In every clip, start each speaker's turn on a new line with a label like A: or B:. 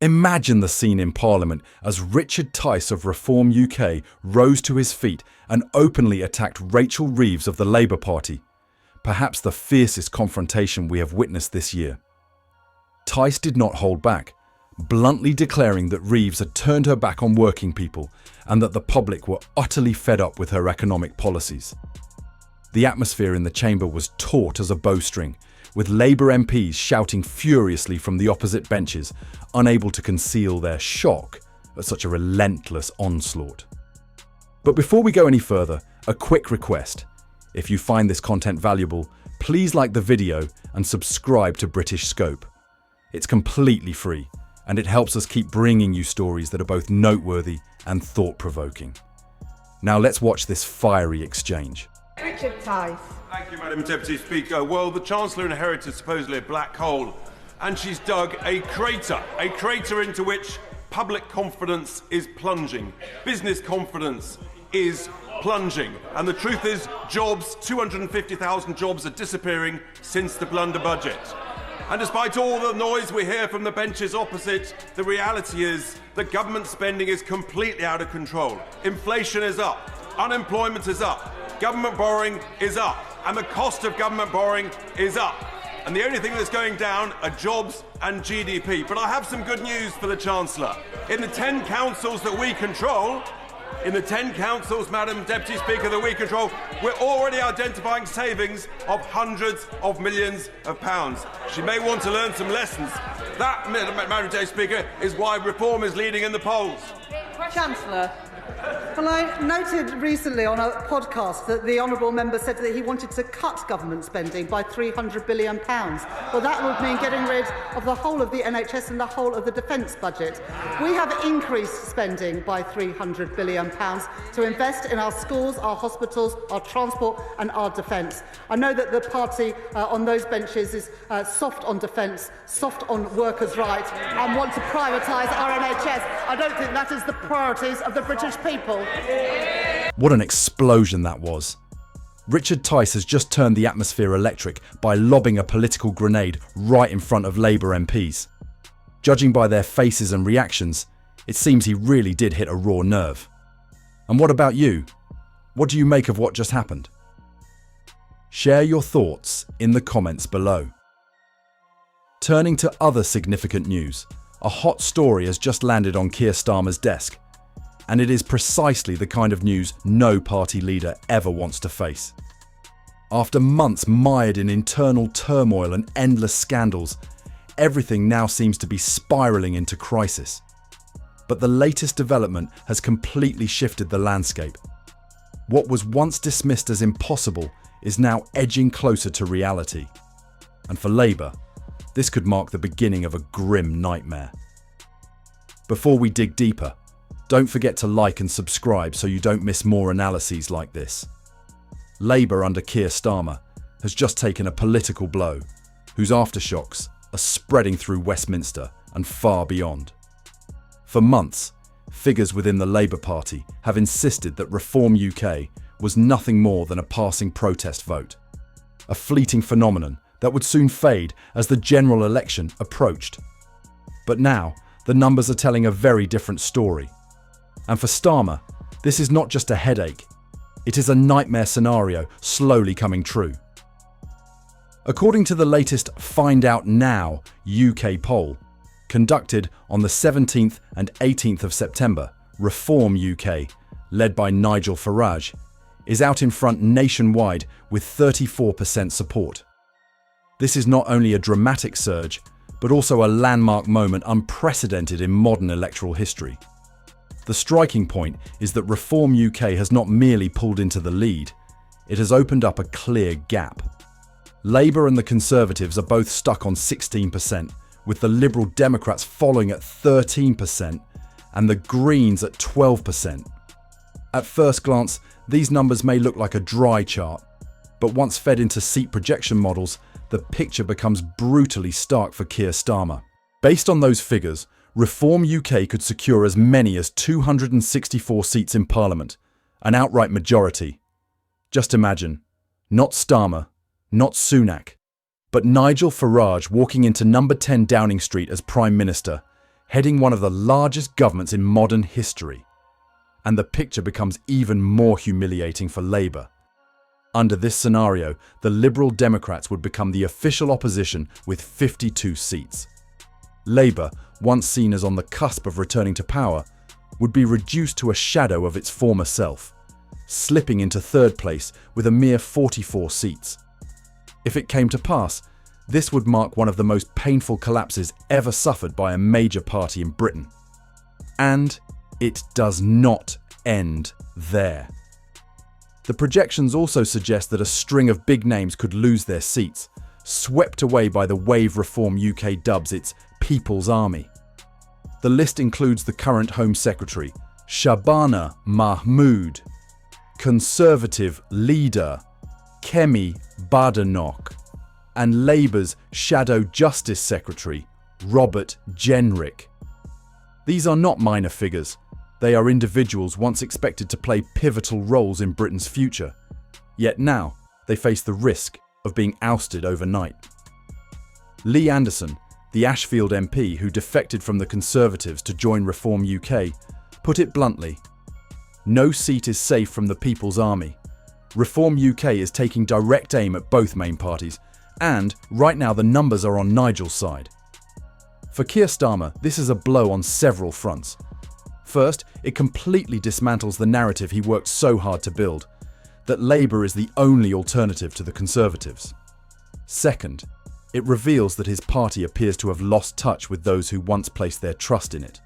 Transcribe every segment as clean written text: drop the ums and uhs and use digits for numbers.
A: Imagine the scene in Parliament as Richard Tice of Reform UK rose to his feet and openly attacked Rachel Reeves of the Labour Party, perhaps the fiercest confrontation we have witnessed this year. Tice did not hold back, bluntly declaring that Reeves had turned her back on working people and that the public were utterly fed up with her economic policies. The atmosphere in the chamber was taut as a bowstring, with Labour MPs shouting furiously from the opposite benches, unable to conceal their shock at such a relentless onslaught. But before we go any further, a quick request. If you find this content valuable, please like the video and subscribe to British Scope. It's completely free, and it helps us keep bringing you stories that are both noteworthy and thought-provoking. Now let's watch this fiery exchange.
B: Richard Tice.
C: Thank you, Madam Deputy Speaker. Well, the Chancellor inherited supposedly a black hole, and she's dug a crater into which public confidence is plunging. Business confidence is plunging. And the truth is, 250,000 jobs are disappearing since the blunder budget. And despite all the noise we hear from the benches opposite, the reality is that government spending is completely out of control. Inflation is up, unemployment is up, government borrowing is up, and the cost of government borrowing is up. And the only thing that's going down are jobs and GDP. But I have some good news for the Chancellor. In the 10 councils that we control, Madam Deputy Speaker, that we control, we're already identifying savings of hundreds of millions of pounds. She may want to learn some lessons. That, Madam Deputy Speaker, is why reform is leading in the polls.
B: Chancellor.
D: Well, I noted recently on a podcast that the honourable member said that he wanted to cut government spending by £300 billion. Well, that would mean getting rid of the whole of the NHS and the whole of the defence budget. We have increased spending by £300 billion to invest in our schools, our hospitals, our transport and our defence. I know that the party on those benches is soft on defence, soft on workers' rights and want to privatise our NHS. I don't think that is the priorities of the British people.
A: What an explosion that was. Richard Tice has just turned the atmosphere electric by lobbing a political grenade right in front of Labour MPs. Judging by their faces and reactions, it seems he really did hit a raw nerve. And what about you? What do you make of what just happened? Share your thoughts in the comments below. Turning to other significant news, a hot story has just landed on Keir Starmer's desk. And it is precisely the kind of news no party leader ever wants to face. After months mired in internal turmoil and endless scandals, everything now seems to be spiralling into crisis. But the latest development has completely shifted the landscape. What was once dismissed as impossible is now edging closer to reality. And for Labour, this could mark the beginning of a grim nightmare. Before we dig deeper, don't forget to like and subscribe so you don't miss more analyses like this. Labour under Keir Starmer has just taken a political blow, whose aftershocks are spreading through Westminster and far beyond. For months, figures within the Labour Party have insisted that Reform UK was nothing more than a passing protest vote, a fleeting phenomenon that would soon fade as the general election approached. But now, the numbers are telling a very different story. And for Starmer, this is not just a headache, it is a nightmare scenario slowly coming true. According to the latest Find Out Now UK poll, conducted on the 17th and 18th of September, Reform UK, led by Nigel Farage, is out in front nationwide with 34% support. This is not only a dramatic surge, but also a landmark moment unprecedented in modern electoral history. The striking point is that Reform UK has not merely pulled into the lead, it has opened up a clear gap. Labour and the Conservatives are both stuck on 16%, with the Liberal Democrats following at 13% and the Greens at 12%. At first glance, these numbers may look like a dry chart, but once fed into seat projection models, the picture becomes brutally stark for Keir Starmer. Based on those figures, Reform UK could secure as many as 264 seats in Parliament, an outright majority. Just imagine, not Starmer, not Sunak, but Nigel Farage walking into number 10 Downing Street as Prime Minister, heading one of the largest governments in modern history. And the picture becomes even more humiliating for Labour. Under this scenario, the Liberal Democrats would become the official opposition with 52 seats. Labour, once seen as on the cusp of returning to power, would be reduced to a shadow of its former self, slipping into third place with a mere 44 seats. If it came to pass, this would mark one of the most painful collapses ever suffered by a major party in Britain. And it does not end there. The projections also suggest that a string of big names could lose their seats, swept away by the wave Reform UK dubs its People's Army. The list includes the current Home Secretary, Shabana Mahmood, Conservative leader Kemi Badenoch, and Labour's Shadow Justice Secretary, Robert Jenrick. These are not minor figures. They are individuals once expected to play pivotal roles in Britain's future. Yet now, they face the risk of being ousted overnight. Lee Anderson, the Ashfield MP who defected from the Conservatives to join Reform UK, put it bluntly: no seat is safe from the People's Army. Reform UK is taking direct aim at both main parties, and right now the numbers are on Nigel's side. For Keir Starmer, this is a blow on several fronts. First, it completely dismantles the narrative he worked so hard to build, that Labour is the only alternative to the Conservatives. Second, it reveals that his party appears to have lost touch with those who once placed their trust in it.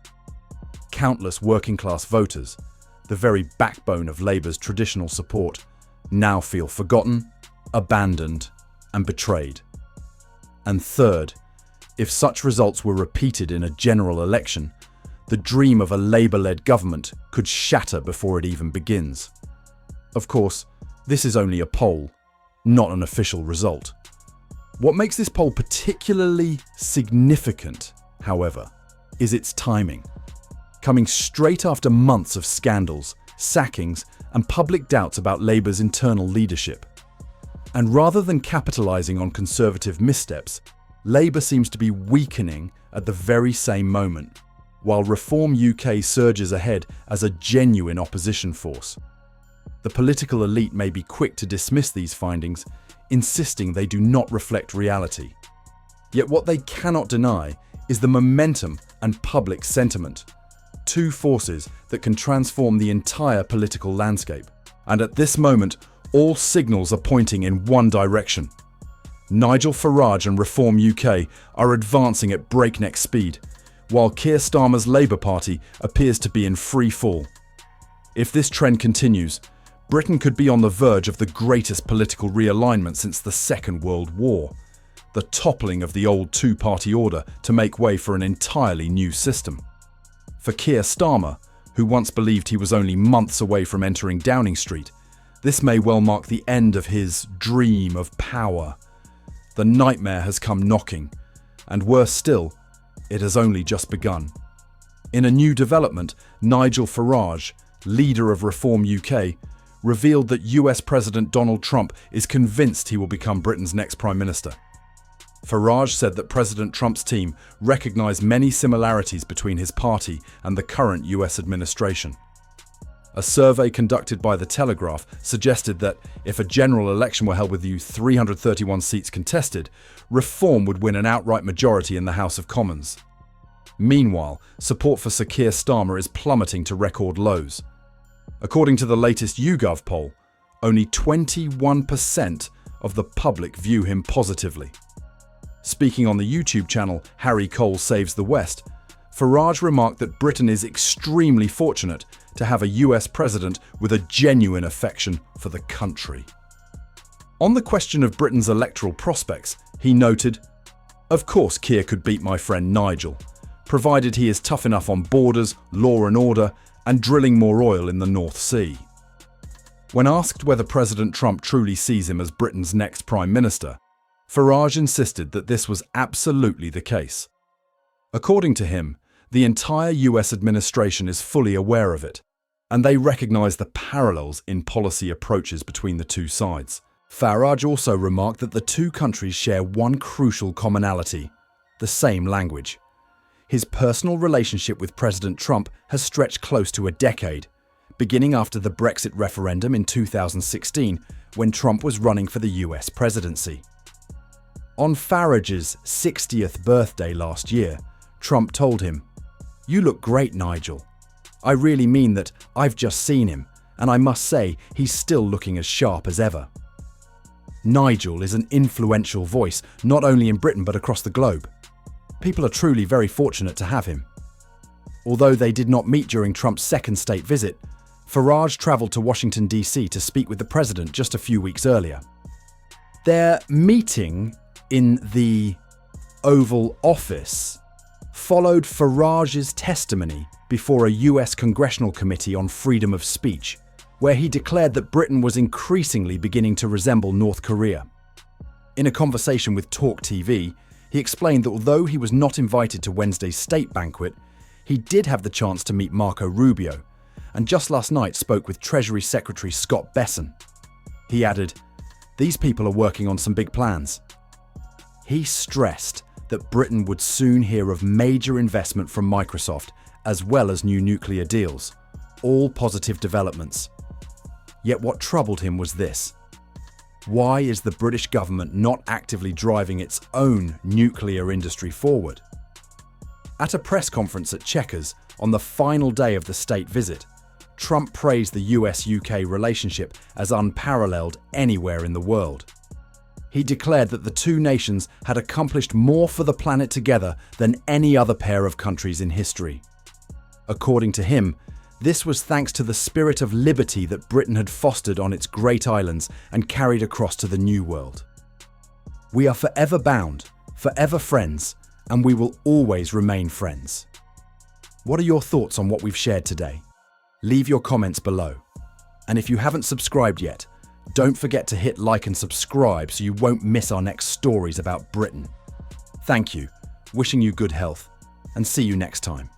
A: Countless working-class voters, the very backbone of Labour's traditional support, now feel forgotten, abandoned, and betrayed. And third, if such results were repeated in a general election, the dream of a Labour-led government could shatter before it even begins. Of course, this is only a poll, not an official result. What makes this poll particularly significant, however, is its timing. Coming straight after months of scandals, sackings, and public doubts about Labour's internal leadership. And rather than capitalising on Conservative missteps, Labour seems to be weakening at the very same moment, while Reform UK surges ahead as a genuine opposition force. The political elite may be quick to dismiss these findings, insisting they do not reflect reality. Yet what they cannot deny is the momentum and public sentiment, two forces that can transform the entire political landscape. And at this moment, all signals are pointing in one direction. Nigel Farage and Reform UK are advancing at breakneck speed, while Keir Starmer's Labour Party appears to be in free fall. If this trend continues, Britain could be on the verge of the greatest political realignment since the Second World War, the toppling of the old two-party order to make way for an entirely new system. For Keir Starmer, who once believed he was only months away from entering Downing Street, this may well mark the end of his dream of power. The nightmare has come knocking, and worse still, it has only just begun. In a new development, Nigel Farage, leader of Reform UK, revealed that US President Donald Trump is convinced he will become Britain's next Prime Minister. Farage said that President Trump's team recognised many similarities between his party and the current US administration. A survey conducted by The Telegraph suggested that if a general election were held with 331 seats contested, Reform would win an outright majority in the House of Commons. Meanwhile, support for Sir Keir Starmer is plummeting to record lows. According to the latest YouGov poll, only 21% of the public view him positively. Speaking on the YouTube channel Harry Cole Saves the West, Farage remarked that Britain is extremely fortunate to have a US president with a genuine affection for the country. On the question of Britain's electoral prospects, he noted, "Of course Keir could beat my friend Nigel, provided he is tough enough on borders, law and order, and drilling more oil in the North Sea." When asked whether President Trump truly sees him as Britain's next Prime Minister, Farage insisted that this was absolutely the case. According to him, the entire US administration is fully aware of it, and they recognise the parallels in policy approaches between the two sides. Farage also remarked that the two countries share one crucial commonality: the same language. His personal relationship with President Trump has stretched close to a decade, beginning after the Brexit referendum in 2016, when Trump was running for the US presidency. On Farage's 60th birthday last year, Trump told him, "You look great, Nigel. I really mean that. I've just seen him, and I must say he's still looking as sharp as ever." Nigel is an influential voice, not only in Britain but across the globe. People are truly very fortunate to have him. Although they did not meet during Trump's second state visit, Farage travelled to Washington, D.C. to speak with the president just a few weeks earlier. Their meeting in the Oval Office followed Farage's testimony before a US Congressional Committee on Freedom of Speech, where he declared that Britain was increasingly beginning to resemble North Korea. In a conversation with Talk TV, he explained that although he was not invited to Wednesday's state banquet, he did have the chance to meet Marco Rubio, and just last night spoke with Treasury Secretary Scott Bessent. He added, "These people are working on some big plans." He stressed that Britain would soon hear of major investment from Microsoft, as well as new nuclear deals, all positive developments. Yet what troubled him was this: why is the British government not actively driving its own nuclear industry forward? At a press conference at Chequers on the final day of the state visit, Trump praised the US-UK relationship as unparalleled anywhere in the world. He declared that the two nations had accomplished more for the planet together than any other pair of countries in history. According to him, this was thanks to the spirit of liberty that Britain had fostered on its great islands and carried across to the New World. "We are forever bound, forever friends, and we will always remain friends." What are your thoughts on what we've shared today? Leave your comments below. And if you haven't subscribed yet, don't forget to hit like and subscribe so you won't miss our next stories about Britain. Thank you, wishing you good health, and see you next time.